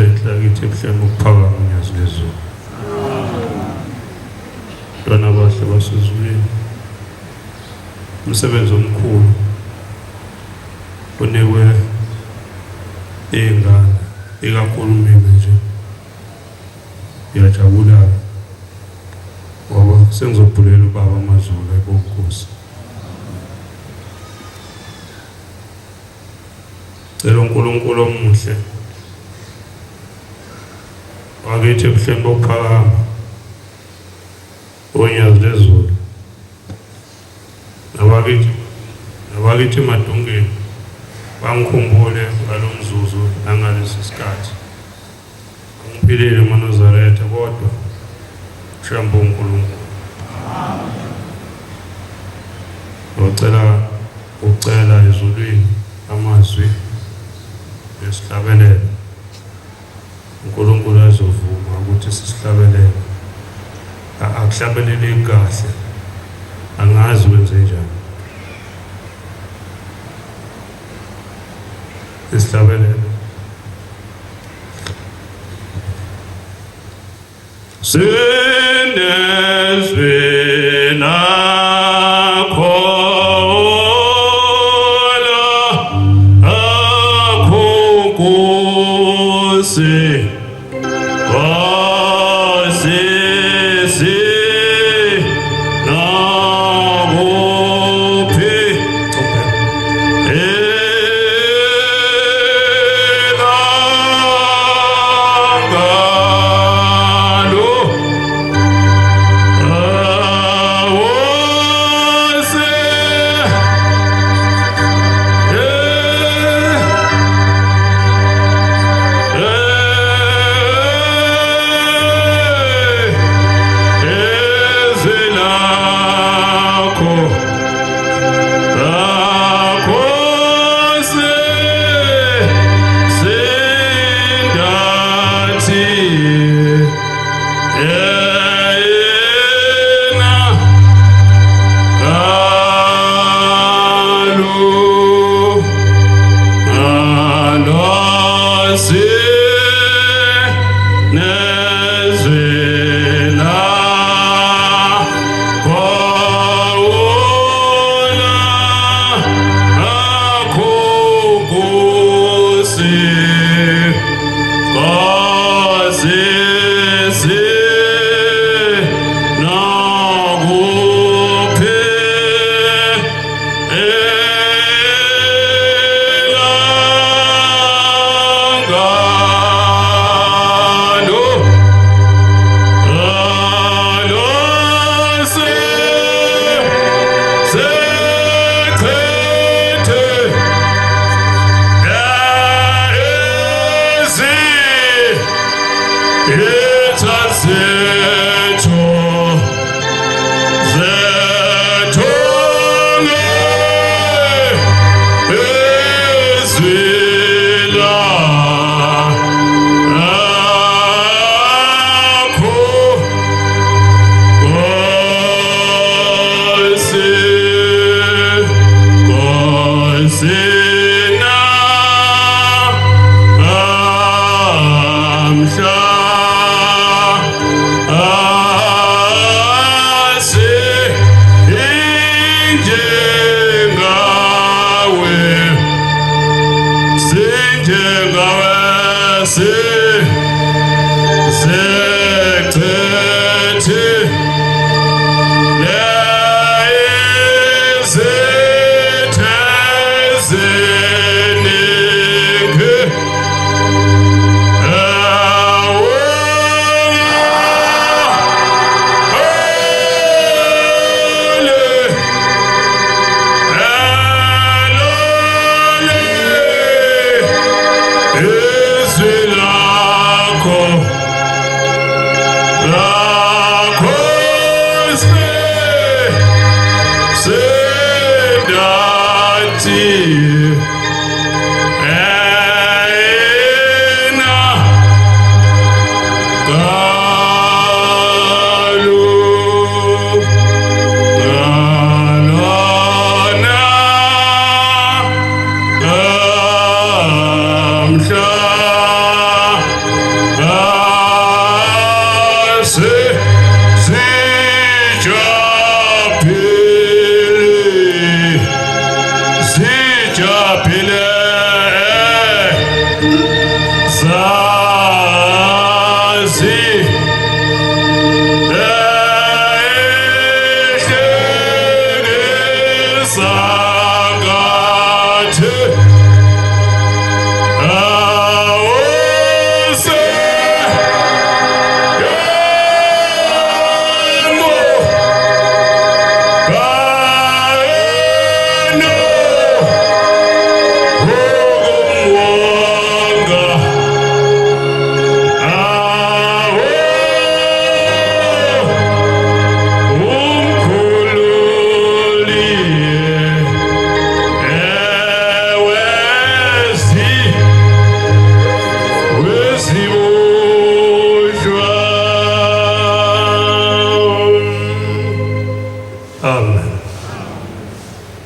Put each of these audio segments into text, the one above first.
enhle kithi ebuhleni ukuphakama unyazi lezulu. Bantwana bahle basezulwini, umsebenzi omkhulu onikwe iy'ngane, ikakhulu mina nje ngiyajabula ngoba sengizobhulela ubaba amaZulu ayibonkosi. Cela uNkulunkulu omuhle wakithi ebuhleni bokuphakama onyazi lezulu, nabakithi emadungeni bangikhumbule ngalo mzuzu nangalesi sikhathi. Angiphilile eManazaretha kodwa shambo uNkulunkulu. Ucela ezulwini amazwi esihlabelele. uNkulunkulu azovuma ukuthi sisihlabelele. Akuhlabelele kahle, angazi wenze njani. Sihlabelele. Sinezwi lakho Nkosi, Israel.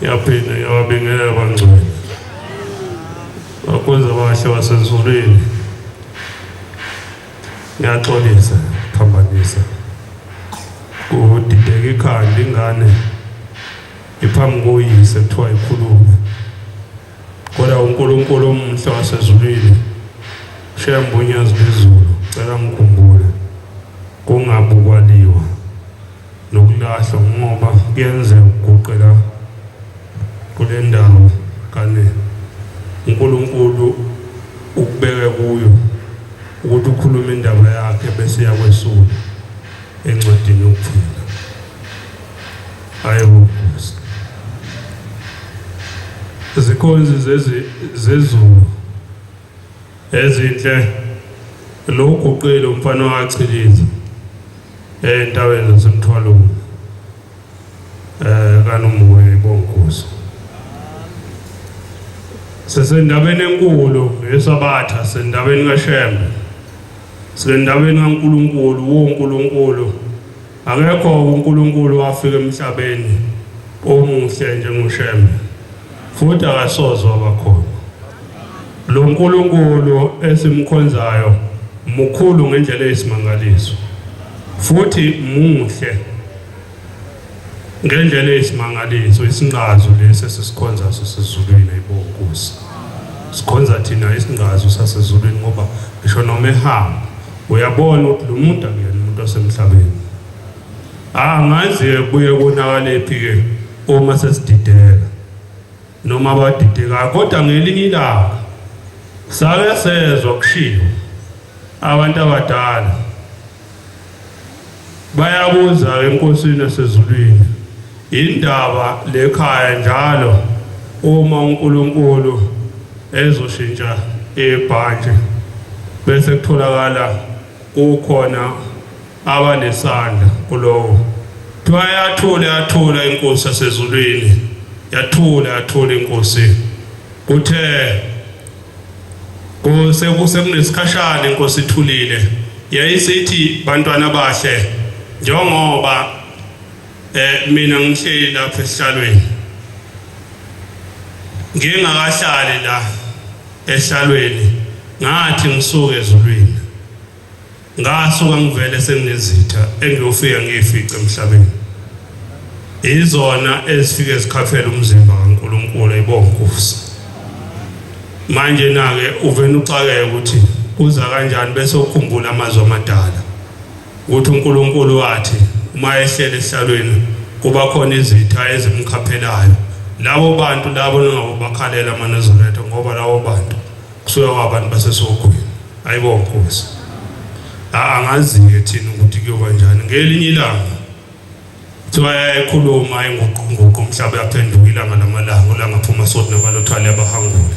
Yaphinde yabingelela bangcwele bakwenza bahle wasezulwini. Ngiyaxolisa phambanisa kudideka ikhanda ingane iphambi koyise kuthiwa ikhulume, kodwa uNkulunkulu omuhle wasezulwini shemba unyazi lezulu cela ngikhumbule kungabukwaliwa nokulahlwa ngoba kuyenzeka ukuguqela kule ndawo kane uNkulunkulu ukubeke kuyo ukuthi ukhulume indaba yakhe bese yakwesula encwadini yokuphila. Hayibo izikhonzi zezulu ezinhle lokuguqile umfana wakachiliza endaweni zasemthwalweni kaNomoya ibongozi sesendabeni enkulu yesabatha sendabeni kaShembe sendabeni kaNkulunkulu woNkulunkulu akekho uNkulunkulu wafika emhlabeni omuhle njengoShembe futhi akasoze wabakhona. Lo uNkulunkulu esimkhonzayo mukhulu ngendlela eyisimangaliso futhi muhle ngendlela eyisimangaliso. Isinqazo lesi sisikhonza sisezulwini ayibongozi sikhonza thina isinqazo sasezulwini ngoba ngisho noma ehamba uyabona ukuthi lo muntu akuyena umuntu osemhlabeni. Angazi kuye konakaliphi ke uma sesidideka noma abadidekayo, kodwa ngelinye ilanga sake sezwa kushiwo abantu abadala bayabuza enkosini yasezulwini indaba lekhaya njalo uma uNkulunkulu ezoshintsha ebhanje bese kutholakala kukhona abanesandla kulowo. Yathula inkosi yasezulwini, yathula inkosi. Kuthe kusenesikhashana inkosi ithulile yayisithi bantwana bahle njengoba mina ngihleli lapha esihlalweni ngingakahlali la esihlalweni ngathi ngisuke ezulwini ngasuka ngivele senginezitha engiyofika ngifice emhlabeni izona ezifike zikhaphela umzimba kaNkulunkulu ayibongozi. Manje nake uvena uxakeke ukuthi kuza kanjani bese ukhumbula amazwi amadala ukuthi uNkulunkulu wathi uma ehlele esihlalweni kuba khona izitha ezimkhaphelayo. Labo bantu labo ngabo bakhalela amaNazaretha ngoba labo bantu kusuka kwabantu basesogwini ayibongozi. Angazi-ke thina ukuthi kuyoba njani ngelinye ilanga kuthiwa yayikhuluma inguquko umhlaba yaphenduka ilanga lamalanga ulanga phuma sothi nabalothwala yabahangula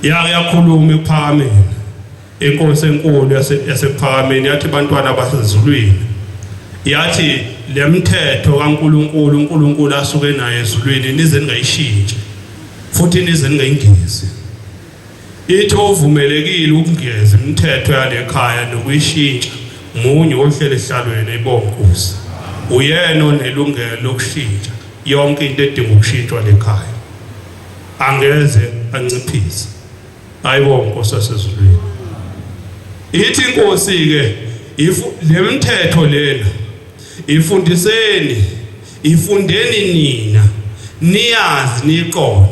yakhuluma ePhakameni. Inkosi enkulu yasePhakameni yathi bantwana basezulwini yathi lemthetho kaNkulunkulu uNkulunkulu asuke naye ezulwini nize ningayishintshi futhi nize ningayingezi. Ithi uvumelekile ukungeza imithetho yalekhaya nokuyishintsha munye ohlele esihlalweni ayibongozi. Uyena onelungelo lokushintsha yonke into edinga ukushintshwa lekhaya angeze anciphise ayibongozi yasezulwini. Ithi inkosi ke lemithetho lena ifundeni nina niyazi niqonde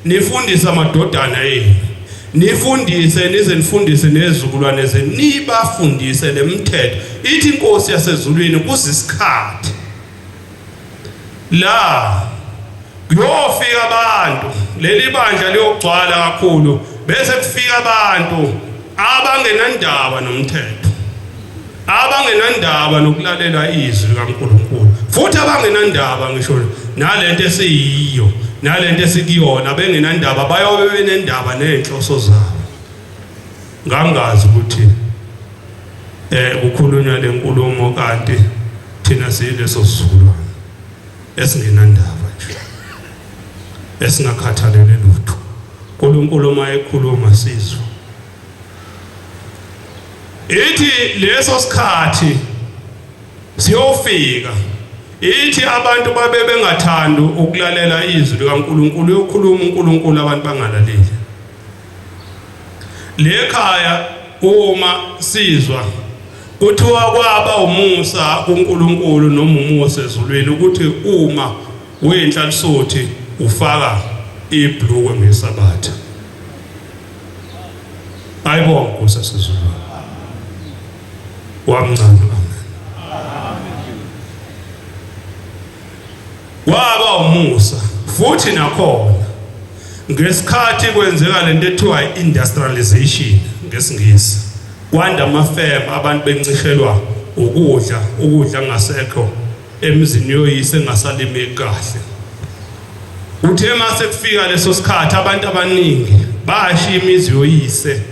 nifundise amadodana enu nifundise nize nifundise nezizukulwane zenu nibafundise lemithetho. Ithi inkosi yasezulwini kuzisikhathi la kuyofika abantu leli bandla liyogcwala kakhulu bese kufika abantu abangenandaba nomthetho, abangenandaba nokulalela izwi likaNkulunkulu, futhi abangenandaba ngisho nalento esiyiyo nalento esikuyona, bengenandaba bayobe benendaba nenhloso zabo. Ngangazi ukuthi ukukhulunywa lenkulumo kanti thina siyileso sizukulwane esingenandaba nje, esingakhathalele lutho. uNkulunkulu mayekhuluma sizwe. Ithi leso sikhathi siyofika, ithi abantu babe bengathandi ukulalela izwi likaNkulunkulu, yokhuluma uNkulunkulu abantu bangalaleli. Lekhaya uma sizwa kuthiwa kwaba umusa kuNkulunkulu noma umusa ezulwini, ukuthi uma wenhlalisothi ufaka ibhlukwe ngesabatha. Ayibonke usasizulwane wamncane. Waba umusa futhi nakhona ngesikhathi kwenzeka lento ethiwa industrialization ngesingisi, kwanda amafema, abantu bencishelwa ukudla ngasekho emizini yoyise engasalimeki kahle. Uthe mase kufika leso sikhathi abantu abaningi bashiya imizi yoyise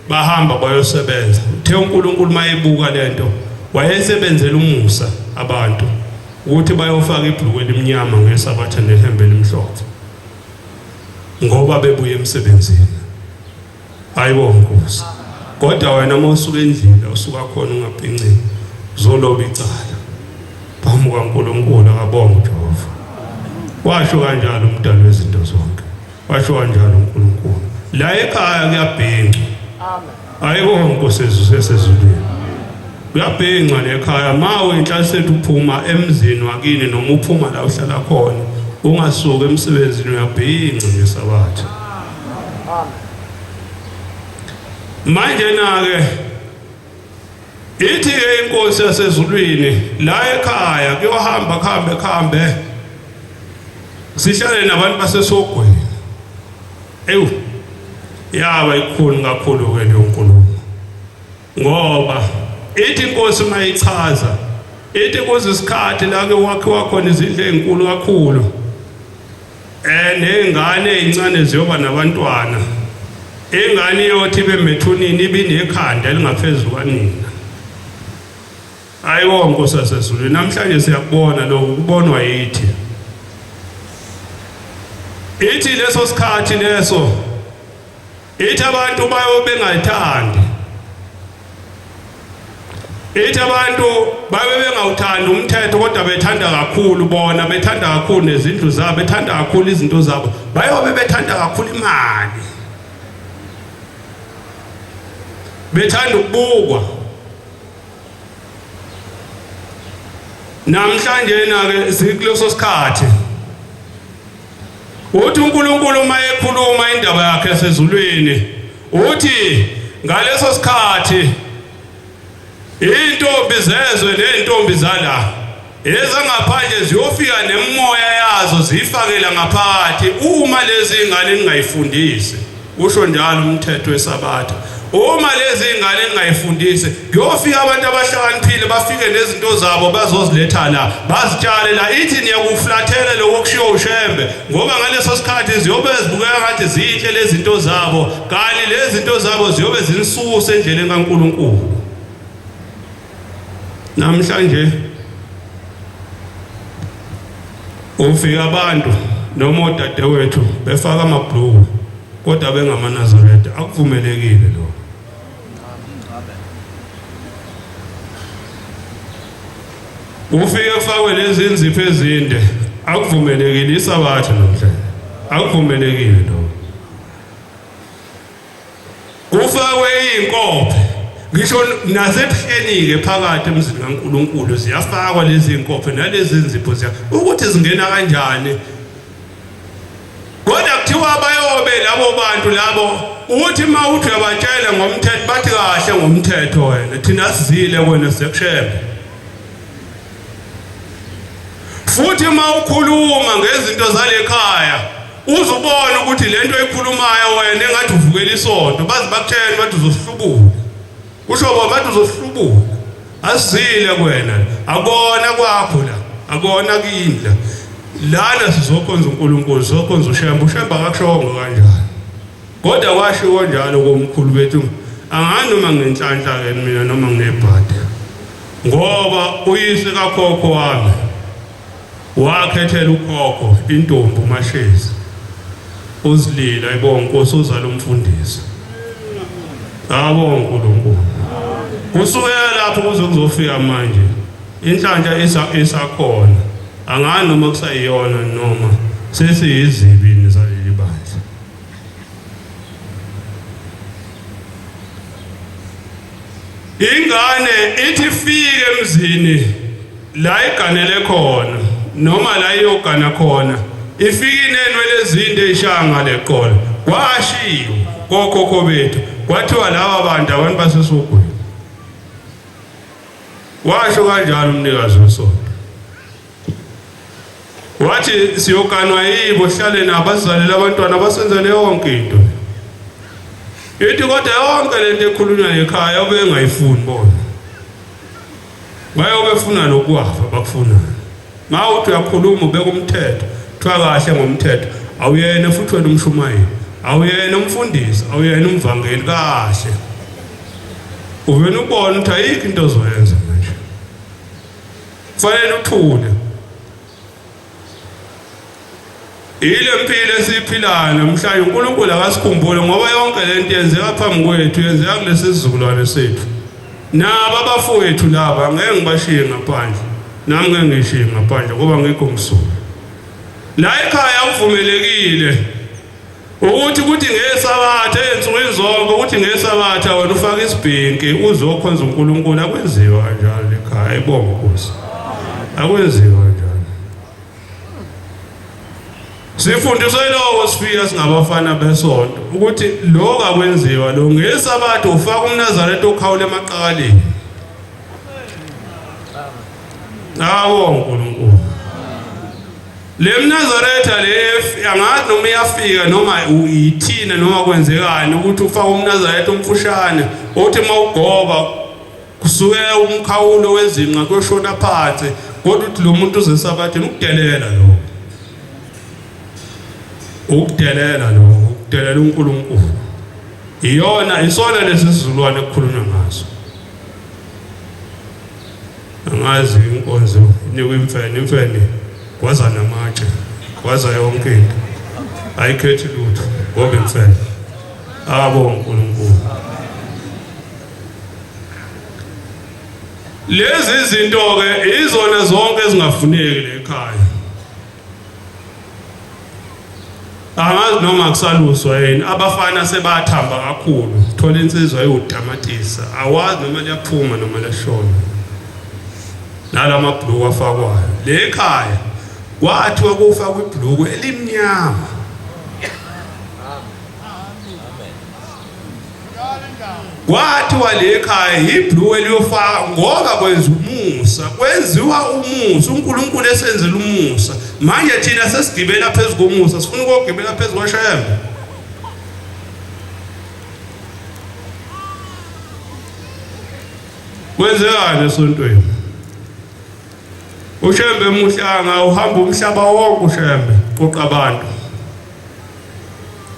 bahamba bayosebenza. Uthe uNkulunkulu mayebuka lento wayesebenzela umusa abantu ukuthi bayofaka ibhlukwe elimnyama ngesabatha nehembe elimhlophe ngoba bebuye emsebenzini. Ayibonke Nkosi. Kodwa wena mawusuka endlini usuka khona ungaphincini uzoloba icala phambi kaNkulunkulu, akabonge uJehova. Washo kanjalo umdali wezinto zonke, washo kanjalo uNkulunkulu. La ekhaya kuyabhinqa. Amen. Ayibonke Nkosi sesezulwini. Kuyabhinqa lekhaya, mawe inhlalisethu uphuma emzini wakini noma uphuma la uhlala khona, ungasuka emsebenzini uyabhinqa ngesabatha. Manje na-ke ithi inkosi yasezulwini la ekhaya kuyohamba khambe sihlale nabantu basesogweni. Yaba ikhulu kakhulu ke leyo nkulumo, ngoba ithi inkosi mayichaza, ithi kuzisikhathi la ke wakhiwa khona izindlu ezinkulu kakhulu, nengane ezincane ziyoba nabantwana. Ingane yothi bemethunini ibinekhanda elingaphezulu kanina. Ayibonke Nkosi yasezulwini. Namhlanje siyakubona lokho, kubonwa yithi. Ithi leso sikhathi leso, ithi abantu bayobe bengayithandi. Ithi abantu babe bengawuthandi umthetho, kodwa bethanda kakhulu bona, bethanda kakhulu nezindlu zabo, bethanda kakhulu izinto zabo, bayobe bethanda kakhulu imali, bethanda ukubukwa. Namhlanje na-ke sikuleso sikhathi uthi uNkulunkulu mayekhuluma indaba yakhe esezulwini, uthi ngaleso sikhathi intombi zezwe nentombi zala ezangaphandle ziyofika nemoya yazo zifakela ngaphakathi uma lezi ingane ningayifundisi. Usho njalo umthetho wesabatha. Uma lezi ingane ningayifundisi, kuyofika abantu abahlakaniphile bafike nezinto zabo bazoziletha la, bazitshale la. Ithi niyakuflathela lokho kushiwo uShembe, ngoba ngaleso sikhathi ziyobe zibukeka ngathi zinhle lezi zinto zabo, kanti lezi zinto zabo ziyobe zinisuse endleleni kaNkulunkulu. Namhlanje ufika abantu noma odadewethu befaka amabhlukwe kodwa bengamanazaretha, akuvumelekile lo. Ufike ufakwe lezi nzipho ezinde, akuvumelekile. Isabatha namhlanje akuvumelekile lo. Kufakwe inkophe, ngisho nasebuhleni-ke phakathi emzini kaNkulunkulu ziyafakwa lezi nkophe nalezi nzipho ukuthi zingena kanjani. Kodwa kuthiwa bayobe labo bantu labo, uthi ma uthi uyabatshela ngomthetho bathi kahle ngomthetho wena, thina sizile wena sekushembe. Futhi ma ukhuluma ngezinto zalekhaya uzubona ukuthi lento ekhulumayo wena engathi uvukela isonto bazi bakutshela bathi uzosihlubula kusho bathi uzosihlubula asizile kwena akona kwakho la akona kini la lana sizokhonza uNkulunkulu sizokhonza uShemba akakushongo kanjalo kodwa washo kanjalo komkhulu bethu angani noma ngenhlanhla ke mina noma nginebhadi ngoba uyise kakhokho wami wakhethela ukhokho intombi uMashezi uzilila ayibonga Nkosi uzala umfundisi abonga uNkulunkulu kusukela lapho kuzofika manje inhlanhla isakhona angani noma kusayiyona noma sesiyizibini zaleli bandla ingane ithi fike emzini la iganele khona noma la iyogana khona ifike inenwele ezinde eyishanga leqolo kwashiwo kokhokho bethu kwathiwa laba abantu basesogwini washo kanjalo umnikazi wesonto wathi siyoganwa yibo hlale nabo sizalela abantwana basenzele yonke into ithi kodwa yonke lento ekhulunywa ekhaya obengayifuni bona bayobefuna lokwafa bakufuna ngawo uthi uyakhuluma ubeka umthetho kuthiwa kahle ngomthetho awuyena futhi wena umshumayeli awuyena umfundisi awuyena umvangeli kahle uvena ubona ukuthi ayikho into ozoyenza manje kufanele uthule ile mpilo esiphilayo namhlanje uNkulunkulu akasikhumbule ngoba yonke lento yenzeka phambi kwethu yenzeka kulesi sizukulwane sethu nabo abafowethu laba ngeke ngibashiye ngaphandle nami ngeke ngishiye ngaphandle ngoba ngikho msuku la ekhaya uvumelekile ukuthi ngesabatha ensukwini zonke ukuthi ngesabatha wena ufaka isibhinki uzokhonza uNkulunkulu akwenziwa kanjalo ekhaya ayibonga Nkosi akwenziwa kanjalo sifundiswe lokho sifika singabafana besonto ukuthi lokho akwenziwa lo ngesabatha ufaka umNazaretha okhawule emaqakaleni awonga uNkulunkulu le mNazaretha le angathi noma iyafika noma uyithina noma kwenzekani ukuthi ufaka umNazaretha omfushane othi mawugoba kusukela umkhawulo wezinqa kuyoshona phansi kodwa uthi lo muntu uzesabatha ukudelela lo ukudelela uNkulunkulu isona lesizulwane okukhulunywa ngaso angazi inkonzo inikwe imfene kwaza namatshe kwaza yonke into ayikhethi lutho ngoba imfene abonga uNkulunkulu lezi zinto ke izona zonke ezingafuneki ekhaya angazi noma kusaluswa yini abafana sebathamba kakhulu thola insizwa eyodamatisa awazi noma liyaphuma noma lashona nalamabhluku afakwayo le ekhaya kwathiwa kufakwa ibhluku elimnyama kwathiwa le ekhaya ibhluku eliyofaka ngoba kwenziwa umusa uNkulunkulu esenzela umusa manje thina sesigibela phezulu komusa sifuna ukugibela phezulu kwaShembe kwenzekani esontweni uShembe emuhlanga uhamba umhlaba wonke uShembe qoqa abantu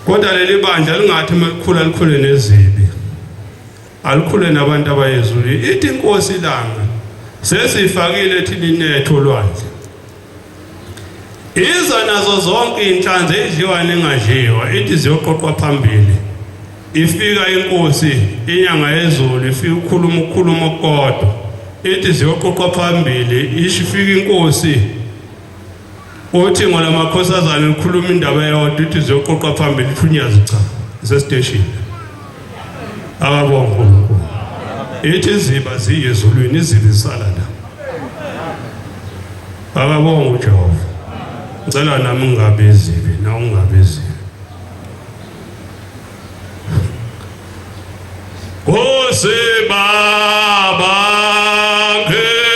kodwa leli bandla lingathi likhule nezibi alikhule nabantu abayezulu ithi inkosi ilanga sesifakile thina inetho olwandle iza nazo zonke inhlanzi edliwa nengadliwa ithi ziyoqoqwa phambili ifika inkosi inyanga yezulu ifika ukukhuluma okukodwa ithi ziyoqoqwa phambili ishifika inkosi uthi ngola makhosazana likhuluma indaba yodwa ithi ziyoqoqwa phambili thunyazi cha sestation ababonga uNkulunkulu ithi iziba ziyezulwini izibi zisala la ababonga uJehova ngicela nami ngingabe izibi na ungabe izibi Baba ngeyawatha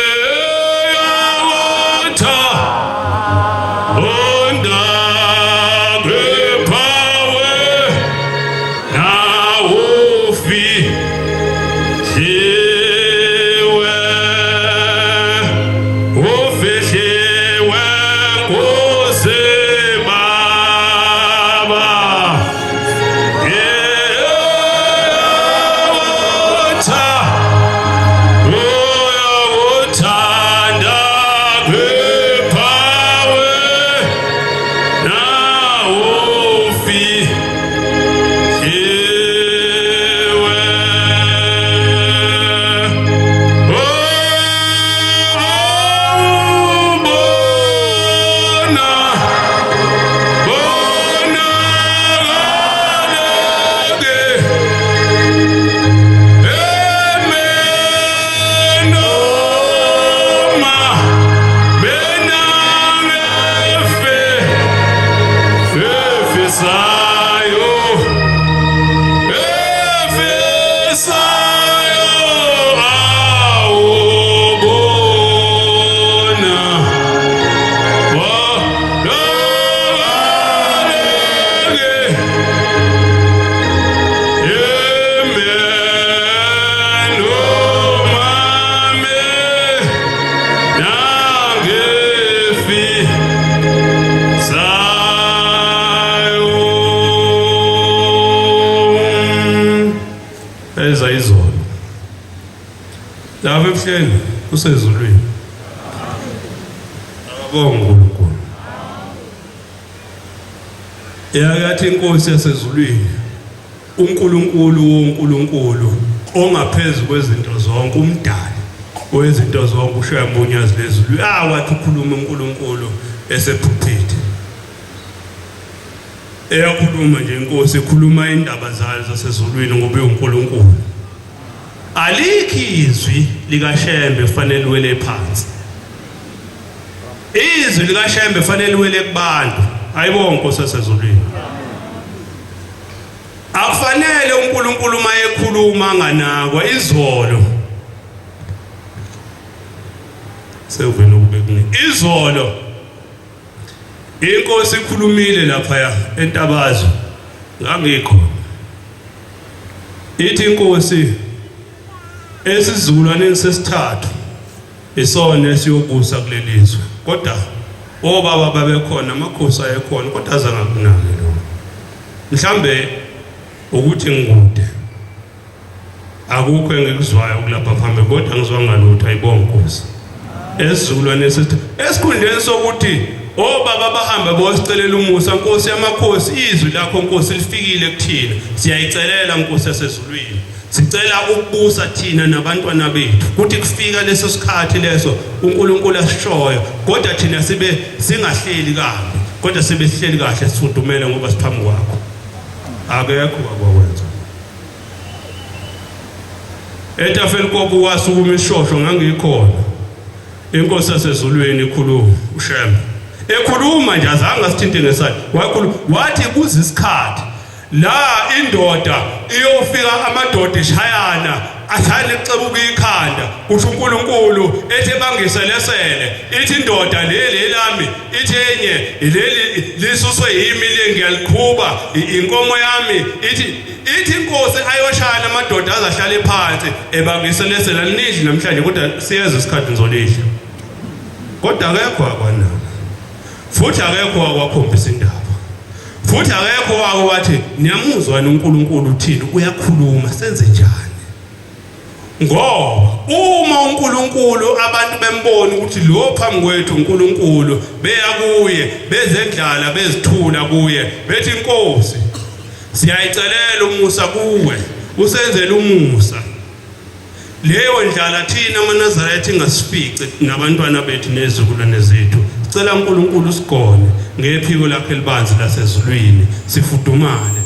onda Izolo lapha ebuhleni usezulwini akabonga uNkulunkulu yakathi inkosi yasezulwini uNkulunkulu wonkulunkulu ongaphezulu kwezinto zonke umdali wezinto zonke ushoya mbunyazi lezulu wathi ukhuluma uNkulunkulu esephuphithe eyakhuluma nje inkosi ikhuluma indaba zayo zasezulwini ngoba uNkulunkulu alikho izwi likaShembe kufanele liwele phansi izwi likaShembe kufanele liwele kubantu ayibonke inkosi yasezulwini akufanele uNkulunkulu mayekhuluma anganakwa izolo sevena ukubekuni izolo inkosi ikhulumile lapha eNtabazo ngangikhona ithi inkosi esizukulwaneni sesithathu isona esiyobusa kulelizwe kodwa obaba babekhona amakhosi ayekhona kodwa azangakunake lo mhlambe ukuthi ngikude akukho engikuzwayo kulapha phambi kodwa ngizwa ngalutho ayibonke inkosi esizukulwaneni sesithathu esikhundleni sokuthi obaba bahamba bosicelela umusa Nkosi yamakhosi izwi lakho Nkosi lifikile kuthina siyayicelela Nkosi yasezulwini sicela ukubusa thina nabantwana bethu kuthi kufika leso sikhathi leso uNkulunkulu asishoyo kodwa thina sibe singahleli kahle kodwa sibe sihleli kahle sifudumele ngoba siphambi kwakho akekho akwenza etafeli kobu wasukuma ishosho ngangikhona inkosi yasezulwini ikhuluma uShembe ekhuluma nje azange asithinte ngesandla wathi kuze isikhathi la indoda iyofika amadoda eshayana athanda ixebuka ikhanda kusho uNkulunkulu ethi bangiselesele ithi indoda lelami ithi enye leli lisuswe yimi ngiyaliqhuba inkomo yami ithi inkosi ayoshana amadoda azahlala phansi ebangiselesela linidli namhlanje kodwa siyeza isikhathi ngizolidla kodwa akekho akwana futhi akekho akwakhombisa indaba futhi akekho wako wathi niyamuzwa uNkulunkulu uthini uyakhuluma senze njani ngoba uma uNkulunkulu abantu bembona ukuthi lo phambi kwethu uNkulunkulu beya kuye bezendlala bezithula kuye bethi inkosi siyayicelela umusa kuwe usenzele umusa leyo ndlala thina amaNazaretha ingasifice nabantwana bethu nezizukulwane zethu sicela uNkulunkulu usigone ngephiko lakhe libanzi lasezulwini sifudumale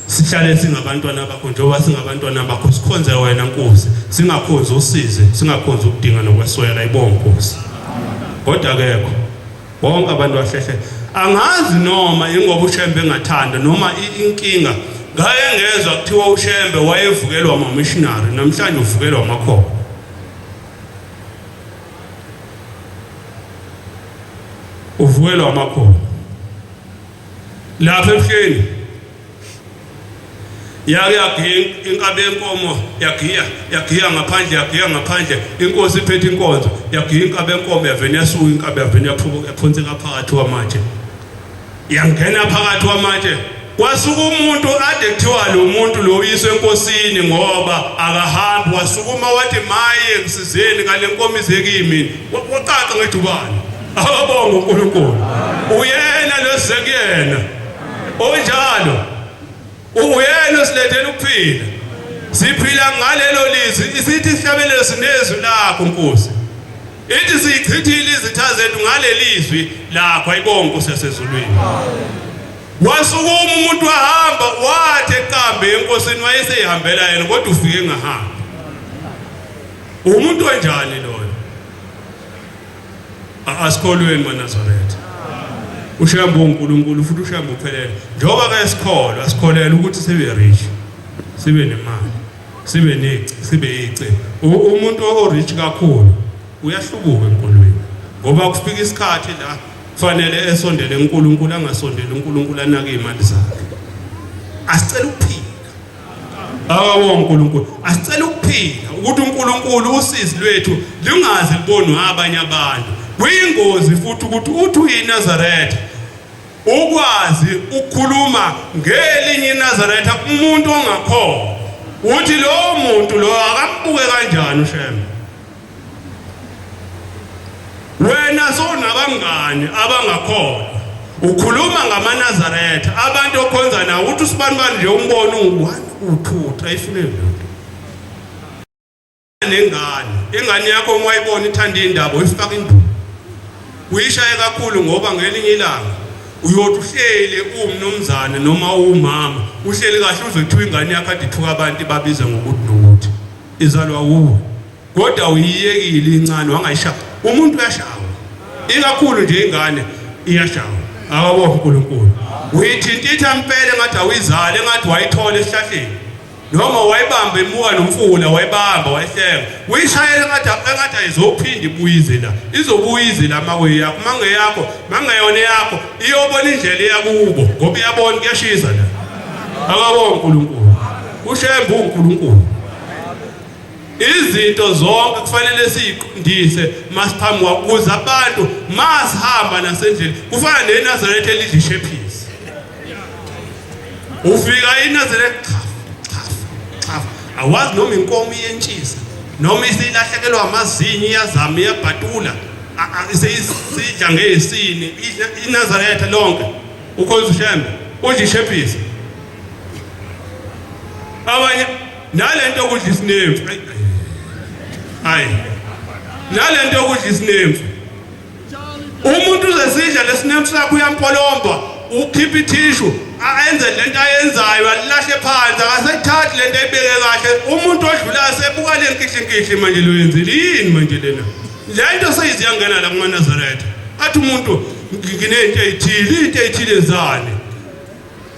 sihlale singabantwana bakho njengoba singabantwana bakho sikhonze wena Nkosi singakhonza usize singakhonza ukudinga nokweswela ibonke Nkosi kodwa akekho bonke abantu bahlehle angazi noma ingoba uShembe engathanda noma inkinga ngaye ngezwe kuthiwa uShembe wayevukelwa ama-missionary namhlanje uvukelwa amakhoba uvukelwa amakhoba lapha ebuhleni yake inkabe yenkomo yagiya ngaphandle inkosi iphethe inkonzo yagiya inkabe yenkomo yavena yasuka inkabe yavena yaphonseka phakathi kwamatshe yangena phakathi kwamatshe kwasuka umuntu ade kuthiwa lo muntu lo uyiswe enkosini ngoba akahambi wasukuma wathi maye ngisizeni ngale nkomo izekimi waqaqa ngedubane akabonga uNkulunkulu uyena losekuyena onjalo uyena osilethela ukuphila siphila ngalelo lizwi isithi sihlabelele sinezwi lakho Nkosi ithi sichithile izitha zethu ngalelizwi lakho ayibonga Nkosi yasezulwini wasukuma umuntu wahamba wathi eqambe enkosini wayeseyihambela yena kodwa ufike ngahambi umuntu onjani loyo asikholweni maNazaretha ushamba uNkulunkulu futhi ushamba uphelele njoba ke sikholwa asikholela ukuthi sibe rich sibe nemali sibe neci sibe yice umuntu o-rich kakhulu uyahlubuka enkolweni ngoba kufika isikhathi la kufanele esondele uNkulunkulu angasondele uNkulunkulu anake imali zakhe asicela ukuphila awabonga uNkulunkulu asicela ukuphila ukuthi uNkulunkulu usizi lwethu lingazi libonwa abanye abantu kuyingozi futhi ukuthi uthi uyiNazaretha ukwazi ukukhuluma ngelinye iNazaretha umuntu ongakho uthi lo muntu lo akambuke kanjani uShembe wena sonabangani abangakholwa ukhuluma ngamaNazaretha abantu okhonza nawo uthi usibanibani nje umbona u1 u2 trayifunele ingane yakho ungayibona ithanda indaba uyifaka induku uyishaye kakhulu ngoba ngelinye ilanga uyothi uhleli umnumzane noma umama uhleli kahle uzothiwa ingane yakho adithuka abantu babize ngokuthi nokuthi izalwa uwe kodwa uyiyekile incane wangayishaya umuntu uyashawa ikakhulu nje ingane iyashawa akabonga uNkulunkulu uyithintitha impela ngathi awuyizale ngathi wayithola esihlahleni noma wayibamba emuka nomfula wayibamba wayihleka uyishayela ngathi ayizophinda ibuyize la izobuyize la mawe yakho mangeyona yakho iyobona indlela yakubo ngoba iyabona kuyashisa la akabonga uNkulunkulu uShembe uNkulunkulu izinto zonke kufanele siqondise masiphambi ukuze abantu masihamba nasendlini kufana neNazaretha elidishephizi ufika eNazaretha awazi noma inkomo iyentshisa noma isilahlekelwa amazinyo iyazama iyabhatula isidla ngesini iNazaretha lonke ukhoza uShembe udishephizi abanye nalento okudla isinemfu hayi nalento okudla isinemfu umuntu uzesidla lesinemfu sakhe uyampolomba ukhipha ithishu ayenze lento ayenzayo alilahle phansi akasayithathi lento ayibeke kahle umuntu odlula sebuka lenkihle manje lo yenzile yini manje lena lento seyiziyangena la kumaNazaretha athi umuntu nginento ezithile zane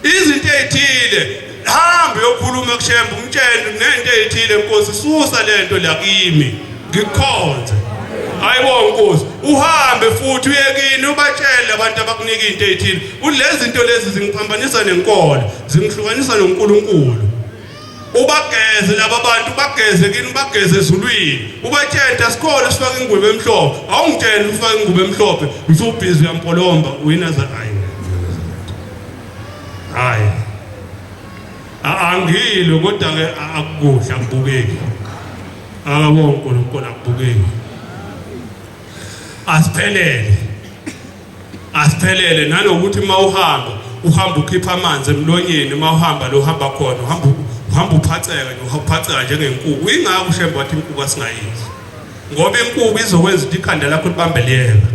izinto ezithile hambe yokhuluma kuShembe umtshele nento ezithile Nkosi susa lento la kimi ngikhonze ayibonga Nkosi uhambe futhi uyekini ubatshele abantu abakunika into ezithile ulezi zinto lezi zingiphambanisa nenkolo zingihlukanisa noNkulunkulu ubageze laba bantu bageze kini bageze ezulwini ubatshela sikhole sifaka ingubo emhlophe awungitshela ufaka ingubo emhlophe usubhizi uyampolomba uyiNazaretha hayi angilo kodwa ke akukudla kubukeki akabonga uNkulunkulu akubukeki asiphelele nanokuthi mawuhamba ukhipha amanzi emlonyeni mawuhamba lo hamba khona uhamba uphatheka njengenkukhu ingakho uShembe wathi inkukhu asingayizi ngoba inkukhu izokwenza ukuthi ikhanda lakho libambeleka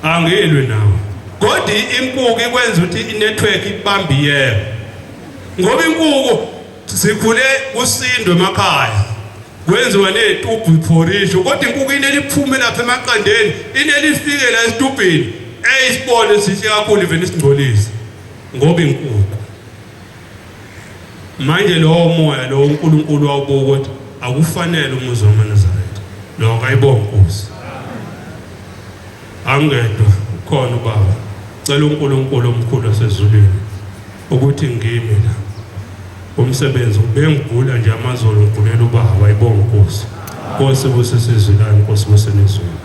angilwe nawe kodwa inkukhu ikwenza ukuthi inetwork ibambiyeke ngoba inkukhu sikhule kusindwe emakhaya kwenziwa nezitubhu iphorisho kodwa inkukhu ineliphuma lapha emaqandeni inelifike la esitubhini eyisibone sihle kakhulu ivene isingcolisi ngoba inkukhu manje lo moya lo uNkulunkulu wawubuka ukuthi akufanele umuzi wamaNazaretha lo kayibonga Nkosi angedwa khona ubaba cela uNkulunkulu omkhulu osezulwini ukuthi ngimi la umsebenzi ubengigula nje amazolo ngigulela ubaba ayibonga Nkosi. Nkosi busesizwelana, Nkosi busenizweni.